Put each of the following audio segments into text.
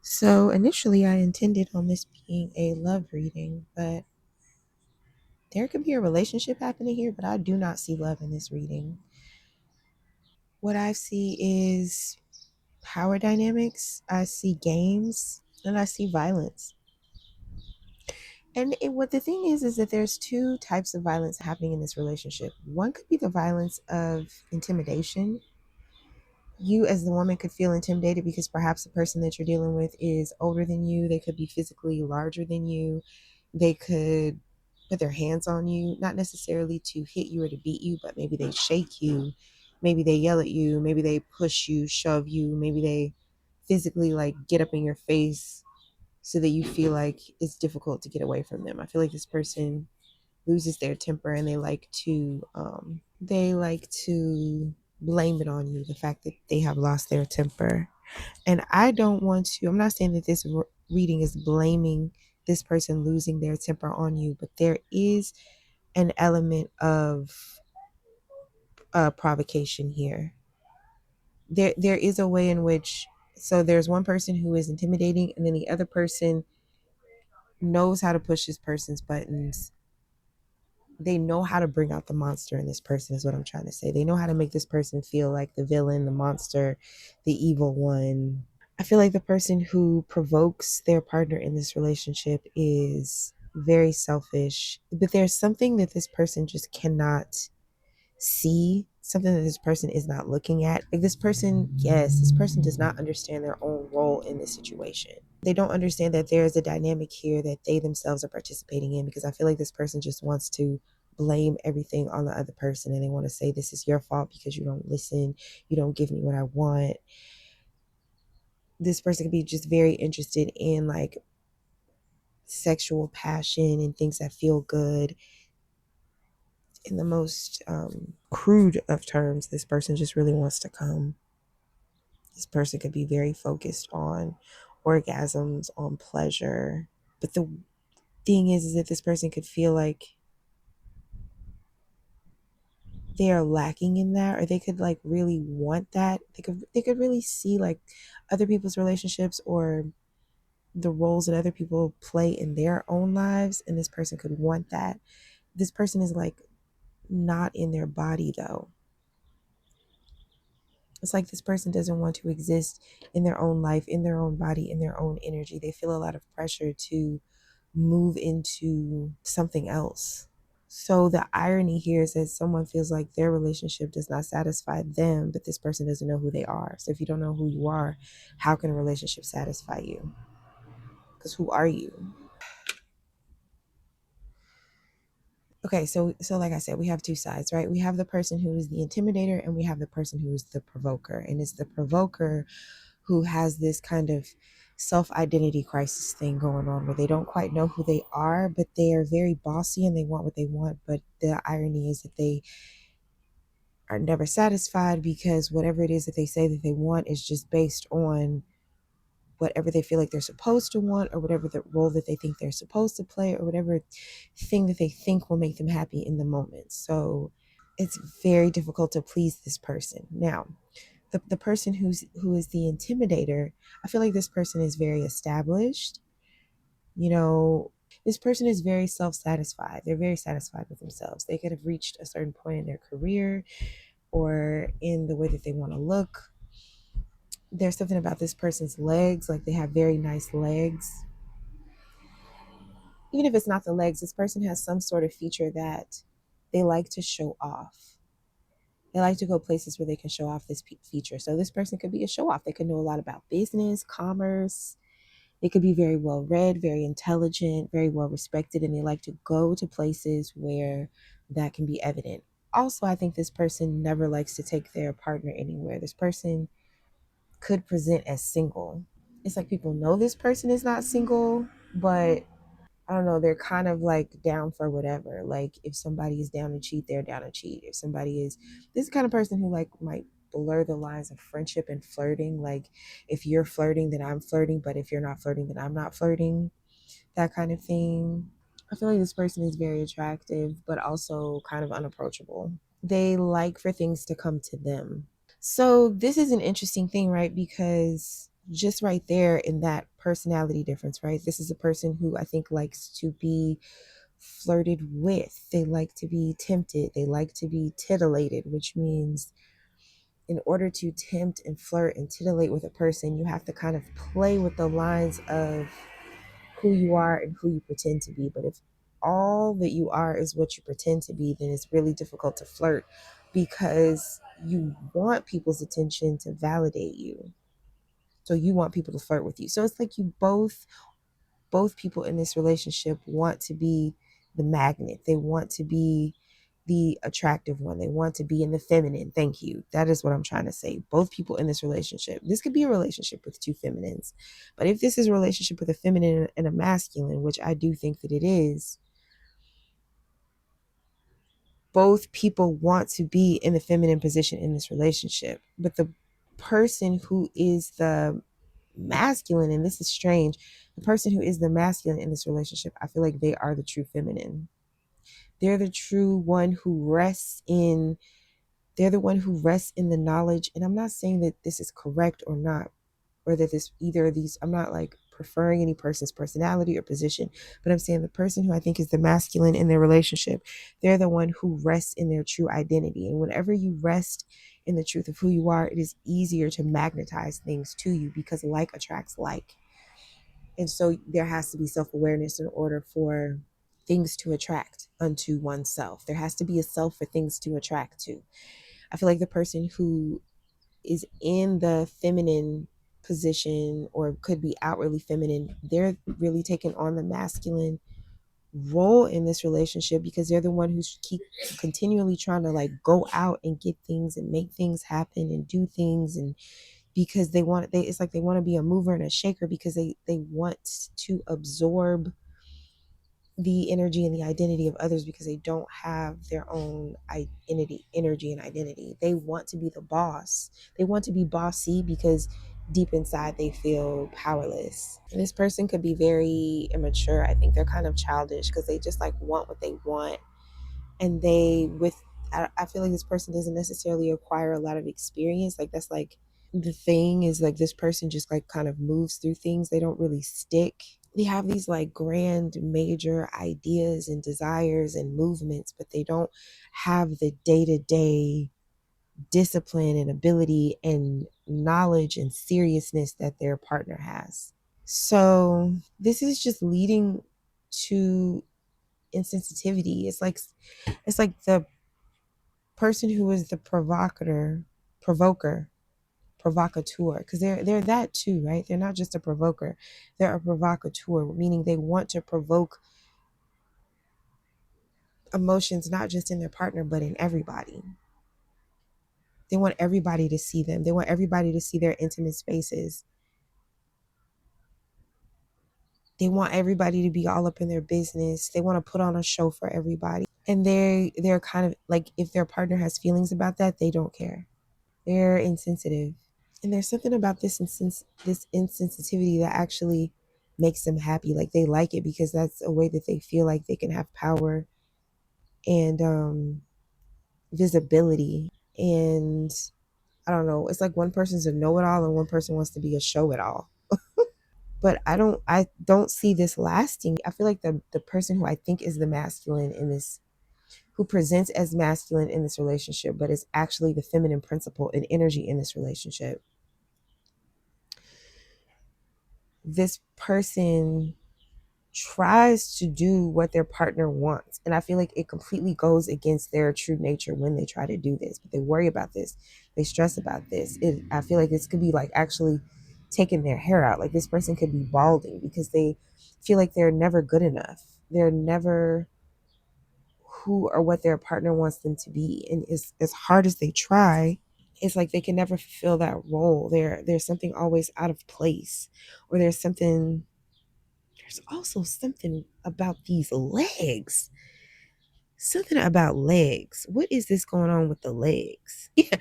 So initially, I intended on this being a love reading, but there could be a relationship happening here, but I do not see love in this reading. What I see is power dynamics, I see games, and I see violence. What the thing is that there's two types of violence happening in this relationship. One could be the violence of intimidation. You as the woman could feel intimidated because perhaps the person that you're dealing with is older than you. They could be physically larger than you. They could put their hands on you, not necessarily to hit you or to beat you, but maybe they shake you, maybe they yell at you, maybe they push you, shove you, maybe they physically like get up in your face so that you feel like it's difficult to get away from them. I feel like this person loses their temper and they like to blame it on you, the fact that they have lost their temper. And I'm not saying that this reading is blaming this person losing their temper on you, but there is an element of provocation here. There is a way in which, so there's one person who is intimidating, and then the other person knows how to push this person's buttons. They know how to bring out the monster in this person, is what I'm trying to say. They know how to make this person feel like the villain, the monster, the evil one. I feel like the person who provokes their partner in this relationship is very selfish, but there's something that this person just cannot see, something that this person is not looking at. Like this person does not understand their own role in this situation. They don't understand that there is a dynamic here that they themselves are participating in, because I feel like this person just wants to blame everything on the other person, and they want to say this is your fault because you don't listen, you don't give me what I want. This person could be just very interested in like sexual passion and things that feel good. In the most crude of terms, this person just really wants to come. This person could be very focused on orgasms, on pleasure. But the thing is that this person could feel like they are lacking in that, or they could like really want that. They could really see like other people's relationships or the roles that other people play in their own lives, and this person could want that. This person is like not in their body though. It's like this person doesn't want to exist in their own life, in their own body, in their own energy. They feel a lot of pressure to move into something else. So the irony here is that someone feels like their relationship does not satisfy them, but this person doesn't know who they are. So if you don't know who you are, how can a relationship satisfy you? Because who are you? Okay, so like I said, we have two sides, right? We have the person who is the intimidator, and we have the person who is the provoker. And it's the provoker who has this kind of self-identity crisis thing going on, where they don't quite know who they are, but they are very bossy and they want what they want. But the irony is that they are never satisfied, because whatever it is that they say that they want is just based on whatever they feel like they're supposed to want, or whatever the role that they think they're supposed to play, or whatever thing that they think will make them happy in the moment. So it's very difficult to please this person. Now, the person who is the intimidator, I feel like this person is very established. You know, this person is very self-satisfied. They're very satisfied with themselves. They could have reached a certain point in their career or in the way that they want to look. There's something about this person's legs, like they have very nice legs. Even if it's not the legs, this person has some sort of feature that they like to show off. They like to go places where they can show off this feature. So this person could be a show off. They could know a lot about business, commerce. They could be very well read, very intelligent, very well respected, and they like to go to places where that can be evident. Also, I think this person never likes to take their partner anywhere. This person could present as single. It's like people know this person is not single, but I don't know, they're kind of like down for whatever. Like if somebody is down to cheat, they're down to cheat. If somebody is this kind of person who like might blur the lines of friendship and flirting. Like if you're flirting, then I'm flirting, but if you're not flirting, then I'm not flirting. That kind of thing. I feel like this person is very attractive, but also kind of unapproachable. They like for things to come to them. So this is an interesting thing, right? Because just right there in that personality difference, right? This is a person who I think likes to be flirted with. They like to be tempted. They like to be titillated, which means in order to tempt and flirt and titillate with a person, you have to kind of play with the lines of who you are and who you pretend to be. But if all that you are is what you pretend to be, then it's really difficult to flirt because you want people's attention to validate you. So you want people to flirt with you. So it's like you both people in this relationship want to be the magnet. They want to be the attractive one. They want to be in the feminine. Thank you. That is what I'm trying to say. Both people in this relationship. This could be a relationship with two feminines. But if this is a relationship with a feminine and a masculine, which I do think that it is, both people want to be in the feminine position in this relationship. But the person who is the masculine, and this is strange, the person who is the masculine in this relationship, I feel like they are the true feminine. They're the true one who rests in, they're the one who rests in the knowledge. And I'm not saying that this is correct or not, or that this either of these, I'm not like preferring any person's personality or position, but I'm saying the person who I think is the masculine in their relationship, they're the one who rests in their true identity. And whenever you rest in the truth of who you are, it is easier to magnetize things to you because like attracts like. And so there has to be self-awareness in order for things to attract unto oneself. There has to be a self for things to attract to. I feel like the person who is in the feminine position or could be outwardly feminine, they're really taking on the masculine role in this relationship because they're the one who's keep continually trying to like go out and get things and make things happen and do things, and because it's like they want to be a mover and a shaker because they want to absorb the energy and the identity of others because they don't have their own identity, energy, and identity. They want to be the boss. They want to be bossy because deep inside they feel powerless. And this person could be very immature. I think they're kind of childish because they just like want what they want. And I feel like this person doesn't necessarily acquire a lot of experience. Like that's like the thing is like this person just like kind of moves through things. They don't really stick. They have these like grand major ideas and desires and movements, but they don't have the day-to-day discipline and ability and knowledge and seriousness that their partner has. So this is just leading to insensitivity. It's like the person who is the provoker, provocateur, because they're that too, right? They're not just a provoker, they're a provocateur, meaning they want to provoke emotions not just in their partner but in everybody. They want everybody to see them. They want everybody to see their intimate spaces. They want everybody to be all up in their business. They want to put on a show for everybody. And they're kind of like, if their partner has feelings about that, they don't care. They're insensitive. And there's something about this insensitivity that actually makes them happy. Like they like it because that's a way that they feel like they can have power and visibility. And I don't know, it's like one person's a know-it-all and one person wants to be a show-it-all. But I don't see this lasting. I feel like the person who I think is the masculine in this, who presents as masculine in this relationship but is actually the feminine principle and energy in this relationship, this person tries to do what their partner wants. And I feel like it completely goes against their true nature when they try to do this. But they worry about this. They stress about this. I feel like this could be like actually taking their hair out. Like this person could be balding because they feel like they're never good enough. They're never who or what their partner wants them to be. And as hard as they try, it's like they can never fulfill that role. There's something always out of place, or there's also something about these legs. Something about legs. What is this going on with the legs? Yeah,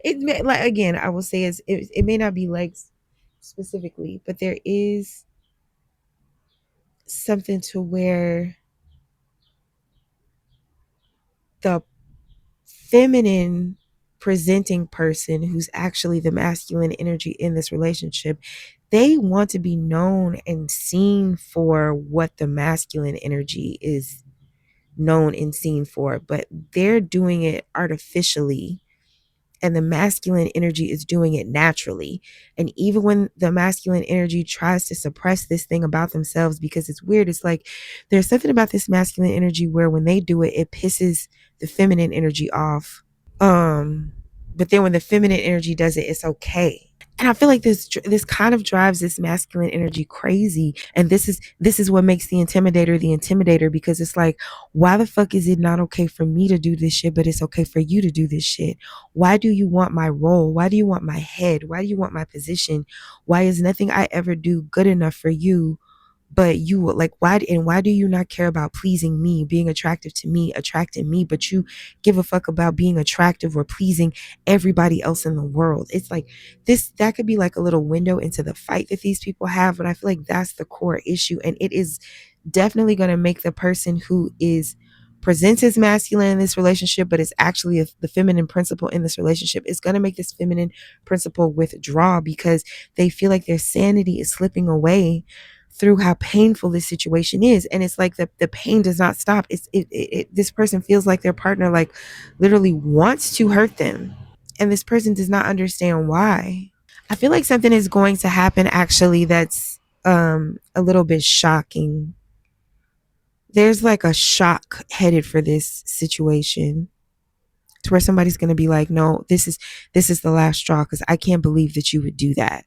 it may, like again, I will say it may not be legs specifically, but there is something to where the feminine presenting person, who's actually the masculine energy in this relationship, they want to be known and seen for what the masculine energy is known and seen for, but they're doing it artificially, and the masculine energy is doing it naturally. And even when the masculine energy tries to suppress this thing about themselves, because it's weird, it's like there's something about this masculine energy where when they do it, it pisses the feminine energy off. But then when the feminine energy does it, it's okay. And I feel like this kind of drives this masculine energy crazy. And this is what makes the intimidator, because it's like, why the fuck is it not okay for me to do this shit, but it's okay for you to do this shit? Why do you want my role? Why do you want my head? Why do you want my position? Why is nothing I ever do good enough for you? But you, like, why do you not care about pleasing me, being attractive to me, attracting me, but you give a fuck about being attractive or pleasing everybody else in the world? It's like that could be like a little window into the fight that these people have, but I feel like that's the core issue, and it is definitely going to make the person who is presents as masculine in this relationship but is actually the feminine principle in this relationship, is going to make this feminine principle withdraw, because they feel like their sanity is slipping away through how painful this situation is. And it's like the pain does not stop. This person feels like their partner like literally wants to hurt them, and this person does not understand why. I feel like something is going to happen actually that's a little bit shocking. There's like a shock headed for this situation, to where somebody's going to be like, no, this is the last straw, because I can't believe that you would do that.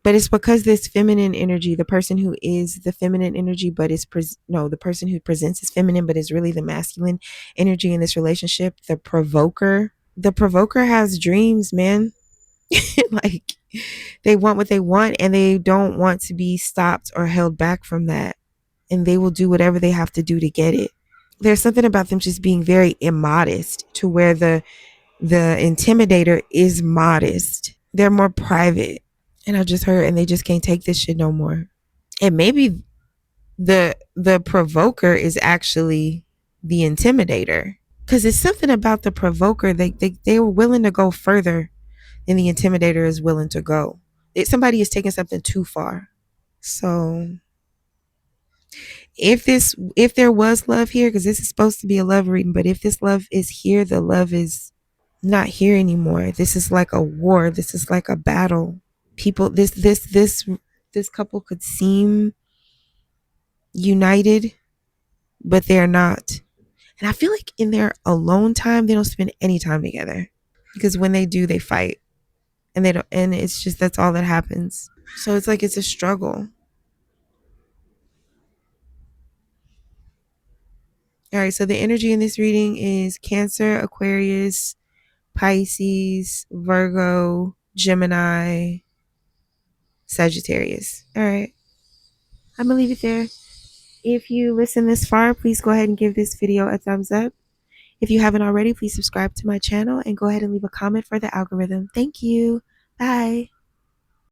But it's because this feminine energy, the person who is the feminine energy but is no, the person who presents as feminine but is really the masculine energy in this relationship, the provoker has dreams, man. Like, they want what they want, and they don't want to be stopped or held back from that, and they will do whatever they have to do to get it. There's something about them just being very immodest, to where the intimidator is modest. They're more private. And I just heard, and they just can't take this shit no more. And maybe the provoker is actually the intimidator, because it's something about the provoker. They were willing to go further than the intimidator is willing to go. Somebody is taking something too far. So if there was love here, because this is supposed to be a love reading, but if this love is here, the love is not here anymore. This is like a war. This is like a battle. People, this couple could seem united, but they're not. And I feel like in their alone time, they don't spend any time together, because when they do, they fight, and they don't, and it's just, that's all that happens. So it's like it's a struggle. All right, so the energy in this reading is Cancer, Aquarius, Pisces, Virgo, Gemini, Sagittarius. All right, I'm gonna leave it there. If you listen this far, please go ahead and give this video a thumbs up. If you haven't already, please subscribe to my channel and go ahead and leave a comment for the algorithm. Thank you. Bye.